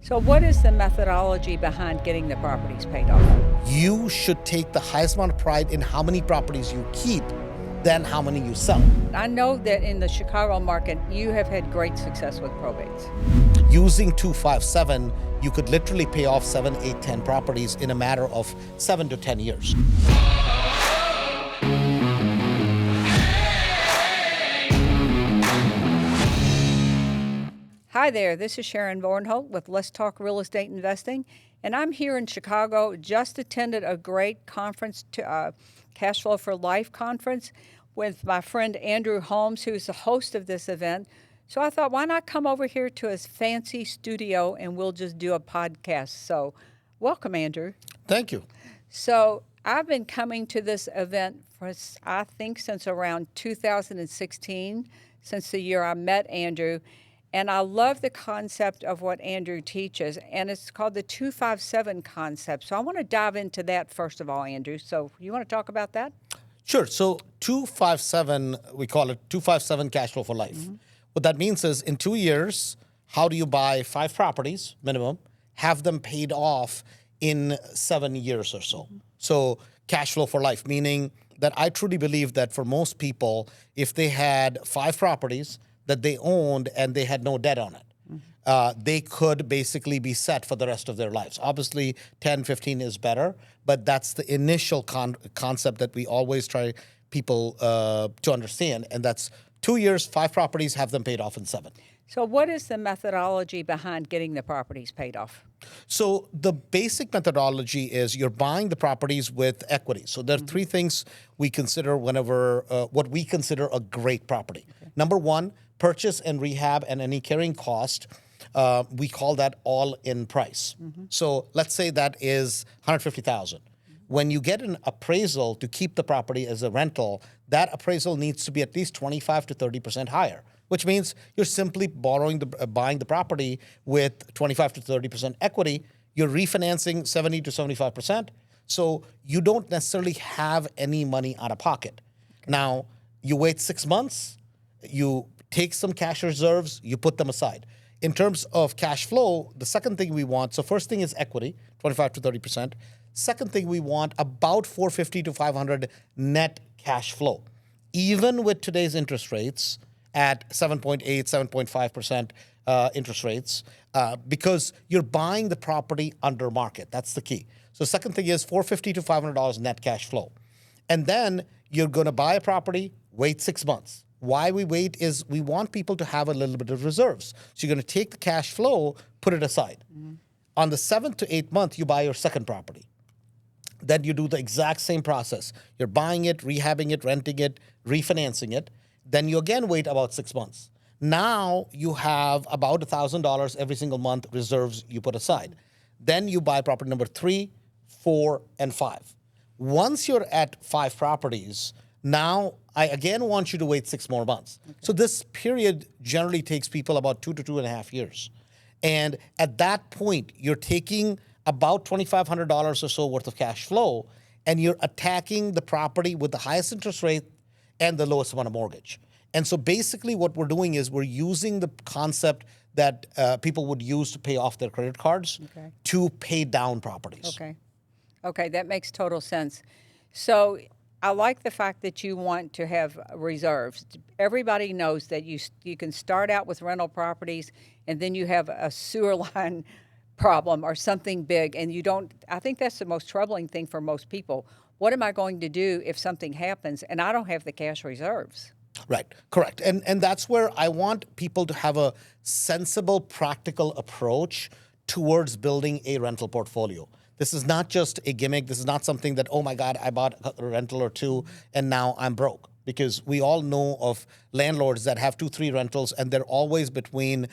So what is the methodology behind getting the properties paid off? You should take the highest amount of pride in how many properties you keep than how many you sell. I know that in the Chicago market, you have had great success with probates. Using 257, you could literally pay off 7, 8, 10 properties in a matter of 7 to 10 years. Hi there, this is Sharon Vornholt with Let's Talk Real Estate Investing, and I'm here in Chicago. Just attended a great conference, Cashflow For Life conference, with my friend Andrew Holmes, who's the host of this event. So I thought, why not come over here to his fancy studio and we'll just do a podcast. So welcome, Andrew. Thank you. So I've been coming to this event for, I think, since around 2016, since the year I met Andrew. And I love the concept of what Andrew teaches, and it's called the 257 concept. So I want to dive into that first of all, Andrew. So you want to talk about that? Sure. So 257, we call it 257 cash flow for life. Mm-hmm. What that means is in 2 years, how do you buy 5 properties minimum, have them paid off in 7 years or so? Mm-hmm. So cash flow for life, meaning that I truly believe that for most people, if they had 5 properties that they owned and they had no debt on it, they could basically be set for the rest of their lives. Obviously, 10, 15 is better, but that's the initial concept that we always try people to understand, and that's 2 years, 5 properties, have them paid off in 7. So what is the methodology behind getting the properties paid off? So the basic methodology is you're buying the properties with equity. So there are 3 things we consider whenever, what we consider a great property. Okay. Number 1, purchase and rehab and any carrying cost. We call that all-in price. Mm-hmm. So let's say that is $150,000. When you get an appraisal to keep the property as a rental, that appraisal needs to be at least 25 to 30% higher, which means you're simply buying the property with 25 to 30% equity. You're refinancing 70 to 75%. So you don't necessarily have any money out of pocket. Okay. Now, you wait 6 months, you take some cash reserves, you put them aside. In terms of cash flow, the second thing we want, so first thing is equity, 25 to 30%. Second thing we want, about 450 to 500 net cash flow. Even with today's interest rates at 7.8, 7.5% interest rates, because you're buying the property under market. That's the key. So second thing is $450 to $500 net cash flow. And then you're going to buy a property, wait 6 months. Why we wait is we want people to have a little bit of reserves. So you're going to take the cash flow, put it aside. Mm-hmm. On the 7th to 8th month, you buy your second property. Then you do the exact same process. You're buying it, rehabbing it, renting it, refinancing it. Then you again wait about 6 months. Now you have about $1,000 every single month reserves you put aside. Then you buy property number 3, 4, and 5. Once you're at 5 properties, now I again want you to wait 6 more months. Okay. So this period generally takes people about 2 to 2.5 years. And at that point, you're taking about $2,500 or so worth of cash flow, and you're attacking the property with the highest interest rate and the lowest amount of mortgage. And so basically what we're doing is we're using the concept that people would use to pay off their credit cards to pay down properties. Okay, that makes total sense. So I like the fact that you want to have reserves. Everybody knows that you can start out with rental properties and then you have a sewer line problem or something big, and you don't. I think that's the most troubling thing for most people. What am I going to do if something happens and I don't have the cash reserves? Right, correct. And that's where I want people to have a sensible, practical approach towards building a rental portfolio. This is not just a gimmick. This is not something that, oh my God, I bought a rental or 2 and now I'm broke. Because we all know of landlords that have 2, 3 rentals and they're always between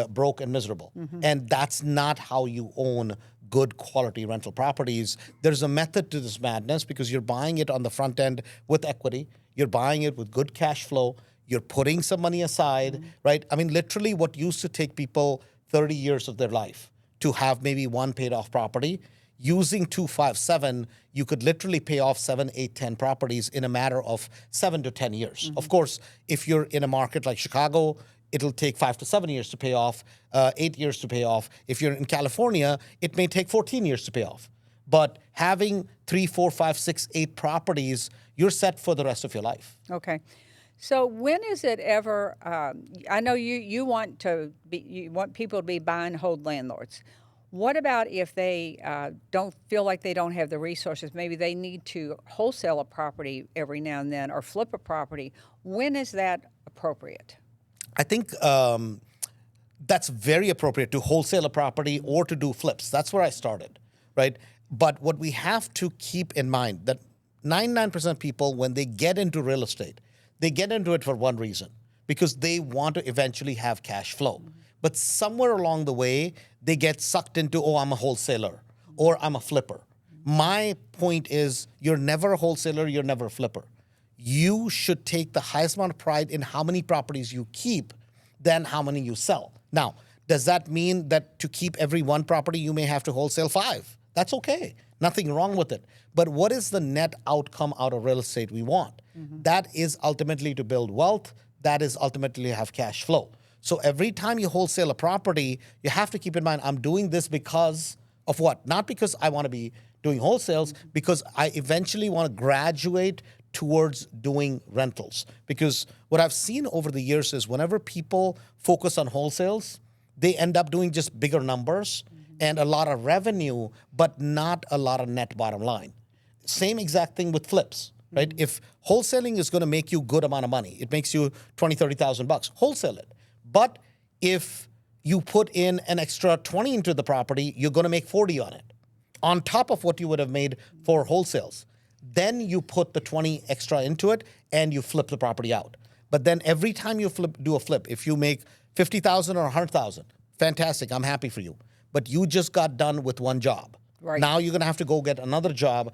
broke and miserable. Mm-hmm. And that's not how you own good quality rental properties. There's a method to this madness because you're buying it on the front end with equity. You're buying it with good cash flow. You're putting some money aside, right? I mean, literally what used to take people 30 years of their life to have maybe 1 paid off property, using 257, you could literally pay off 7, 8, 10 properties in a matter of 7 to 10 years. Mm-hmm. Of course, if you're in a market like Chicago, it'll take 5 to 7 years to pay off, 8 years to pay off. If you're in California, it may take 14 years to pay off. But having 3, 4, 5, 6, 8 properties, you're set for the rest of your life. Okay. So when is it ever? I know you want people to be buy and hold landlords. What about if they don't feel like they don't have the resources? Maybe they need to wholesale a property every now and then or flip a property. When is that appropriate? I think that's very appropriate to wholesale a property or to do flips. That's where I started, right? But what we have to keep in mind that 99% of people, when they get into real estate, they get into it for one reason, because they want to eventually have cash flow. But somewhere along the way, they get sucked into, oh, I'm a wholesaler or I'm a flipper. My point is, you're never a wholesaler, you're never a flipper. You should take the highest amount of pride in how many properties you keep than how many you sell. Now, does that mean that to keep every one property, you may have to wholesale 5? That's okay. Nothing wrong with it. But what is the net outcome out of real estate we want? That is ultimately to build wealth. That is ultimately to have cash flow. So every time you wholesale a property, you have to keep in mind, I'm doing this because of what? Not because I want to be doing wholesales, because I eventually want to graduate towards doing rentals. Because what I've seen over the years is whenever people focus on wholesales, they end up doing just bigger numbers and a lot of revenue, but not a lot of net bottom line. Same exact thing with flips, right? If wholesaling is going to make you good amount of money, it makes you 20, 30,000 bucks, wholesale it. But if you put in an extra 20 into the property, you're going to make 40 on it, on top of what you would have made for wholesales. Then you put the 20 extra into it and you flip the property out. But then every time you do a flip, if you make 50,000 or 100,000, fantastic, I'm happy for you. But you just got done with one job. Right. Now you're going to have to go get another job.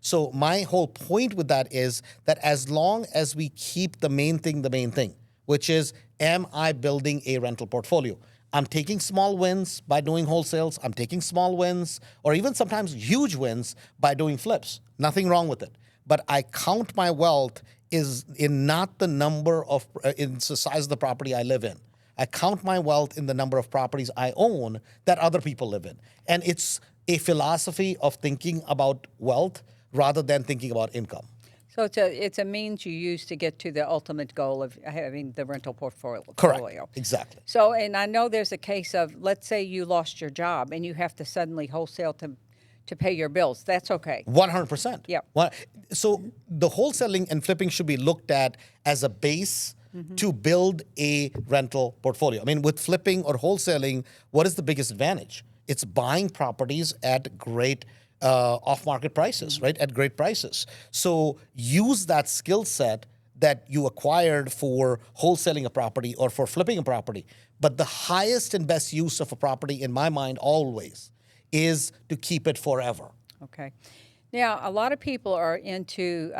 So my whole point with that is that as long as we keep the main thing, which is, am I building a rental portfolio? I'm taking small wins by doing wholesales. I'm taking small wins or even sometimes huge wins by doing flips. Nothing wrong with it. But I count my wealth is in not the number of, in the size of the property I live in. I count my wealth in the number of properties I own that other people live in. And it's a philosophy of thinking about wealth rather than thinking about income. So it's a means you use to get to the ultimate goal of having the rental portfolio. Correct. Exactly. So, and I know there's a case of, let's say you lost your job and you have to suddenly wholesale to pay your bills. That's okay. 100%. Yeah. So the wholesaling and flipping should be looked at as a base to build a rental portfolio. I mean, with flipping or wholesaling, what is the biggest advantage? It's buying properties at great off-market prices, right? At great prices. So use that skill set that you acquired for wholesaling a property or for flipping a property. But the highest and best use of a property, in my mind, always is to keep it forever. Okay. Now, a lot of people are into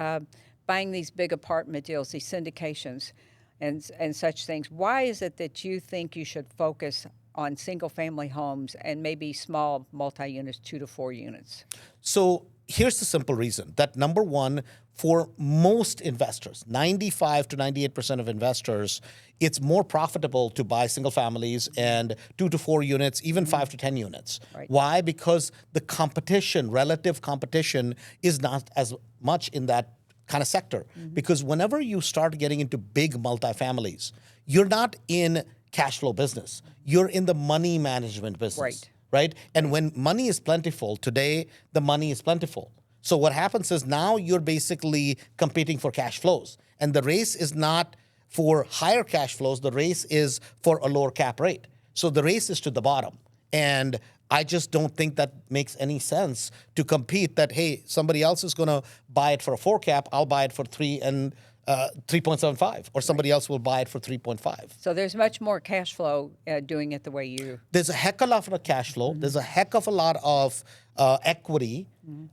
buying these big apartment deals, these syndications and such things. Why is it that you think you should focus on single-family homes and maybe small multi-units, 2 to 4 units? So here's the simple reason that, number one, for most investors, 95 to 98% of investors, it's more profitable to buy single families and 2 to 4 units, even 5 to 10 units. Right. Why? Because the competition, relative competition, is not as much in that kind of sector. Because whenever you start getting into big multifamilies, you're not in cash flow business. You're in the money management business. Right? And when money is plentiful, today the money is plentiful. So what happens is now you're basically competing for cash flows. And the race is not for higher cash flows, the race is for a lower cap rate. So the race is to the bottom. And I just don't think that makes any sense to compete that, hey, somebody else is going to buy it for a 4 cap, I'll buy it for 3 and 3.75, or somebody else will buy it for 3.5. So there's much more cash flow doing it the way you... There's a heck of a lot of cash flow. There's a heck of a lot of equity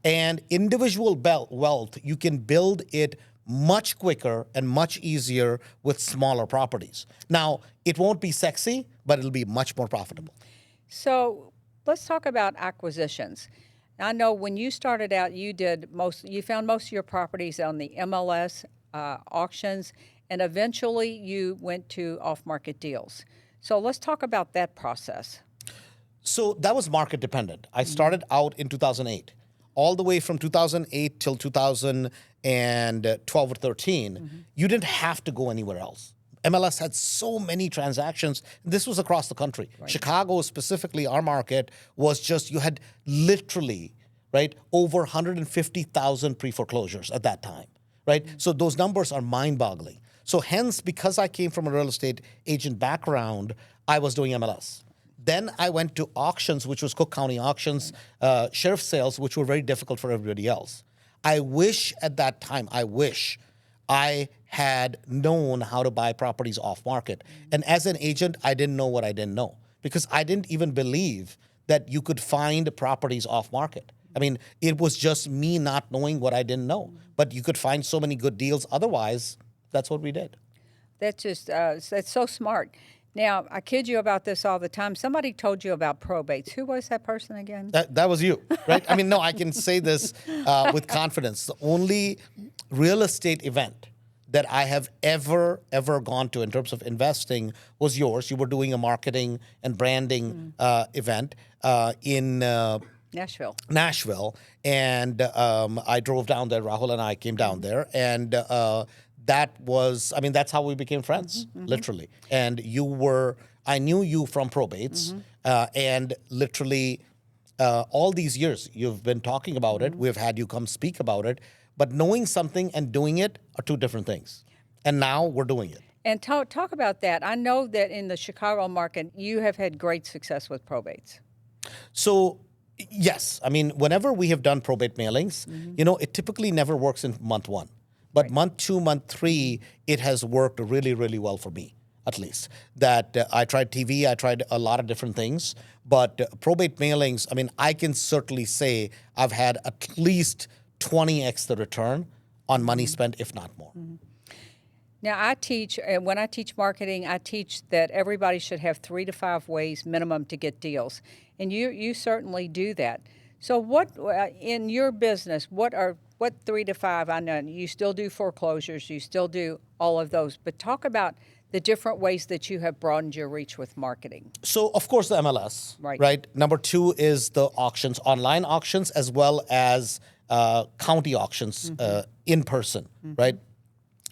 and individual wealth. You can build it much quicker and much easier with smaller properties. Now, it won't be sexy, but it'll be much more profitable. So let's talk about acquisitions. I know when you started out, you found most of your properties on the MLS auctions, and eventually you went to off-market deals. So let's talk about that process. So that was market dependent. I started out in 2008. All the way from 2008 till 2012 or 13, you didn't have to go anywhere else. MLS had so many transactions. This was across the country. Chicago, specifically, our market was just, you had literally, right, over 150,000 pre-foreclosures at that time, right? So those numbers are mind-boggling. So hence, because I came from a real estate agent background, I was doing MLS. Then I went to auctions, which was Cook County auctions, sheriff sales, which were very difficult for everybody else. I wish at that time, I had known how to buy properties off market. And as an agent, I didn't know what I didn't know, because I didn't even believe that you could find properties off market. I mean, it was just me not knowing what I didn't know. But you could find so many good deals otherwise. That's what we did. That's just, that's so smart. Now, I kid you about this all the time. Somebody told you about probates. Who was that person again? That was you, right? I mean, no, I can say this with confidence. The only real estate event that I have ever gone to in terms of investing was yours. You were doing a marketing and branding event in Nashville. And I drove down there. Rahul and I came down there. And that was, I mean, that's how we became friends, literally. And I knew you from probates, and literally all these years you've been talking about it. We've had you come speak about it, but knowing something and doing it are two different things. And now we're doing it. And talk about that. I know that in the Chicago market, you have had great success with probates. So, yes, I mean, whenever we have done probate mailings, it typically never works in month one. But month 2, month 3, it has worked really, really well for me, at least. That I tried TV, I tried a lot of different things. But probate mailings, I mean, I can certainly say I've had at least 20x the return on money spent, if not more. Now, when I teach marketing, I teach that everybody should have 3 to 5 ways minimum to get deals. And you certainly do that. So what, in your business, what 3 to 5, I know you still do foreclosures, you still do all of those, but talk about the different ways that you have broadened your reach with marketing. So, of course, the MLS, right? Number 2 is the auctions, online auctions, as well as county auctions in person, right?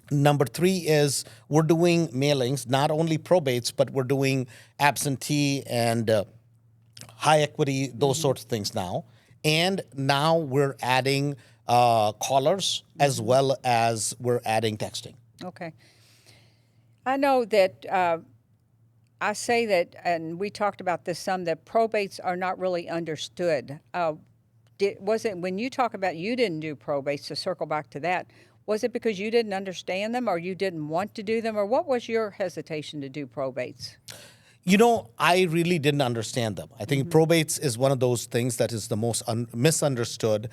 Number 3 is we're doing mailings, not only probates, but we're doing absentee and high equity, those sorts of things now. And now we're adding callers as well as we're adding texting. Okay. I know that I say that, and we talked about this some, that probates are not really understood. Was it when you talk about you didn't do probates, to circle back to that, was it because you didn't understand them or you didn't want to do them, or what was your hesitation to do probates? I really didn't understand them. I think probates is one of those things that is the most misunderstood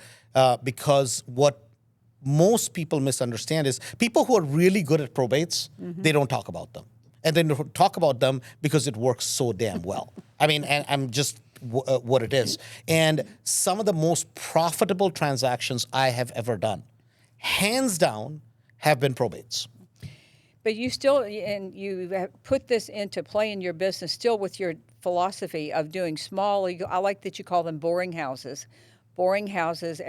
because what most people misunderstand is people who are really good at probates, they don't talk about them. And they don't talk about them because it works so damn well. I mean, and I'm just what it is. And some of the most profitable transactions I have ever done, hands down, have been probates. But you still, and you have put this into play in your business still with your philosophy of doing small, I like that you call them boring houses. Boring houses,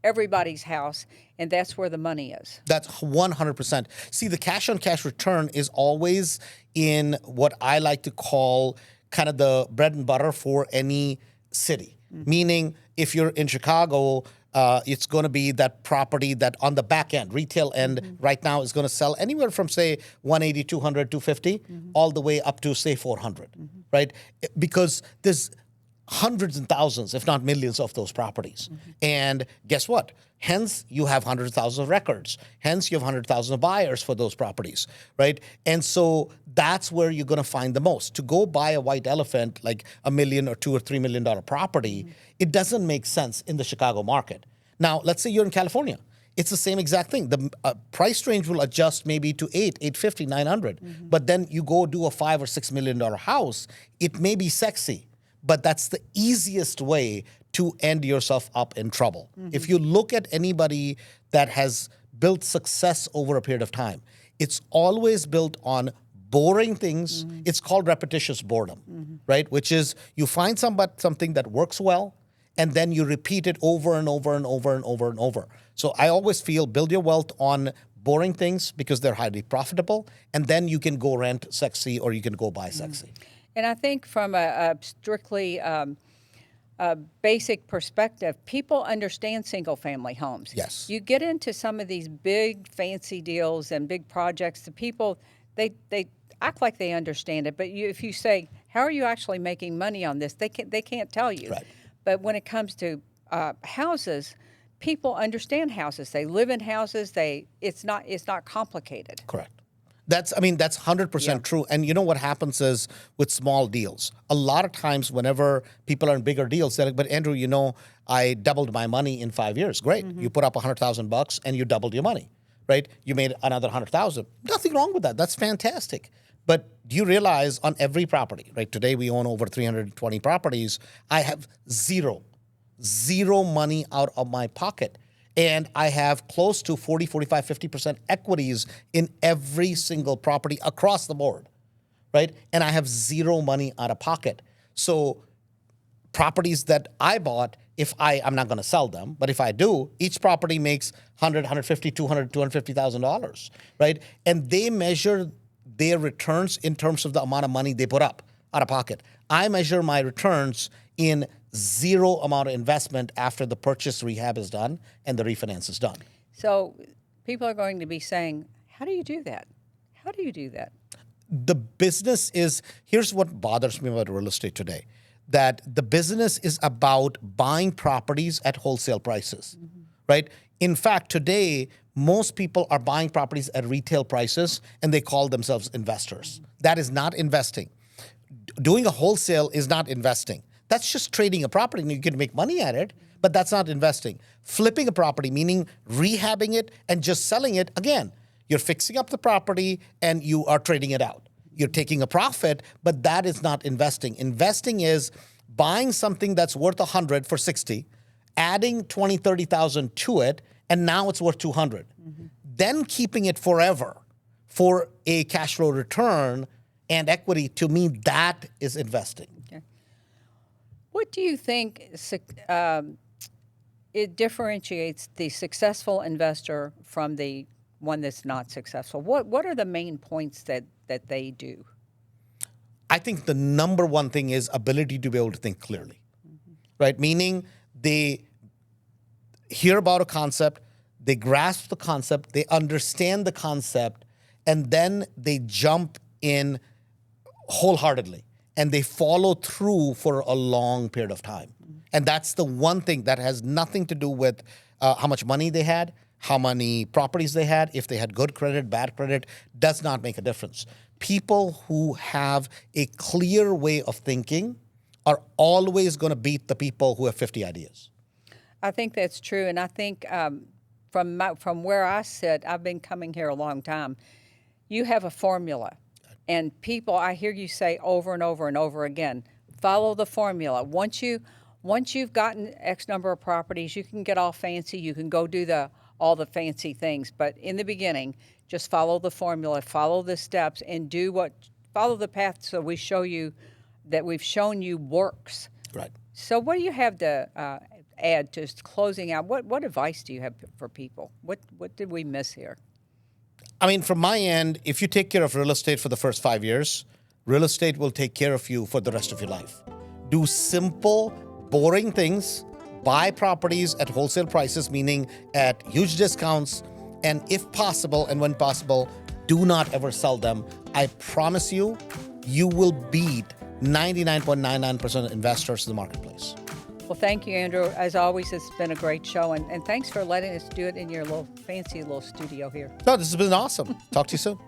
everybody's house, and that's where the money is. That's 100%. See, the cash-on-cash return is always in what I like to call kind of the bread and butter for any city. Meaning, if you're in Chicago, it's going to be that property that on the back end, retail end, right now is going to sell anywhere from, say, 180, 200, 250, all the way up to, say, 400, right? Because there's hundreds and thousands, if not millions, of those properties. And guess what? Hence, you have hundreds of thousands of records. Hence, you have 100,000 of buyers for those properties, right? And so that's where you're going to find the most. To go buy a white elephant, like $1 million or $2 or $3 million property, it doesn't make sense in the Chicago market. Now, let's say you're in California. It's the same exact thing. The price range will adjust maybe to $850, $900. But then you go do a $5 or $6 million house, it may be sexy, but that's the easiest way to end yourself up in trouble. If you look at anybody that has built success over a period of time, it's always built on boring things. It's called repetitious boredom, right? Which is you find something that works well, and then you repeat it over and over and over and over and over. So I always feel build your wealth on boring things because they're highly profitable, and then you can go rent sexy or you can go buy sexy. And I think from a strictly basic perspective, people understand single-family homes. Yes. You get into some of these big fancy deals and big projects, the people, they act like they understand it, but if you say, how are you actually making money on this, they can't tell you. Right. But when it comes to houses, people understand houses. They live in houses. It's not complicated. Correct. That's 100% true. And you know what happens is with small deals, a lot of times whenever people are in bigger deals, they're like, but Andrew, I doubled my money in 5 years. Great. You put up $100,000 and you doubled your money, right? You made another 100,000. Nothing wrong with that. That's fantastic. But do you realize on every property, right? Today we own over 320 properties. I have zero money out of my pocket. And I have close to 40, 45, 50% equities in every single property across the board, right? And I have zero money out of pocket. So properties that I bought, I'm not going to sell them, but if I do, each property makes $100, $150, $200, $250,000, right? And they measure their returns in terms of the amount of money they put up out of pocket. I measure my returns in zero amount of investment after the purchase rehab is done and the refinance is done. So people are going to be saying, how do you do that? How do you do that? The business here's what bothers me about real estate today, that the business is about buying properties at wholesale prices, right? In fact, today, most people are buying properties at retail prices and they call themselves investors. That is not investing. Doing a wholesale is not investing. That's just trading a property and you can make money at it, but that's not investing. Flipping a property, meaning rehabbing it and just selling it, again, you're fixing up the property and you are trading it out. You're taking a profit, but that is not investing. Investing is buying something that's worth 100 for 60, adding 20, 30,000 to it, and now it's worth 200. Then keeping it forever for a cash flow return and equity. To me, that is investing. What do you think it differentiates the successful investor from the one that's not successful? What are the main points that they do? I think the number one thing is ability to be able to think clearly, right? Meaning they hear about a concept, they grasp the concept, they understand the concept, and then they jump in wholeheartedly. And they follow through for a long period of time. And that's the one thing that has nothing to do with how much money they had, how many properties they had, if they had good credit, bad credit, does not make a difference. People who have a clear way of thinking are always going to beat the people who have 50 ideas. I think that's true. And I think from where I sit, I've been coming here a long time, you have a formula. And people, I hear you say over and over and over again, follow the formula. Once you've gotten X number of properties, you can get all fancy. You can go do all the fancy things. But in the beginning, just follow the formula, follow the steps, and follow the path so we've shown you works. Right. So what do you have to add to closing out? What advice do you have for people? What did we miss here? I mean, from my end, if you take care of real estate for the first 5 years, real estate will take care of you for the rest of your life. Do simple, boring things, buy properties at wholesale prices, meaning at huge discounts, and if possible, and when possible, do not ever sell them. I promise you, you will beat 99.99% of investors in the marketplace. Well, thank you, Andrew. As always, it's been a great show, and thanks for letting us do it in your fancy little studio here. No, this has been awesome. Talk to you soon.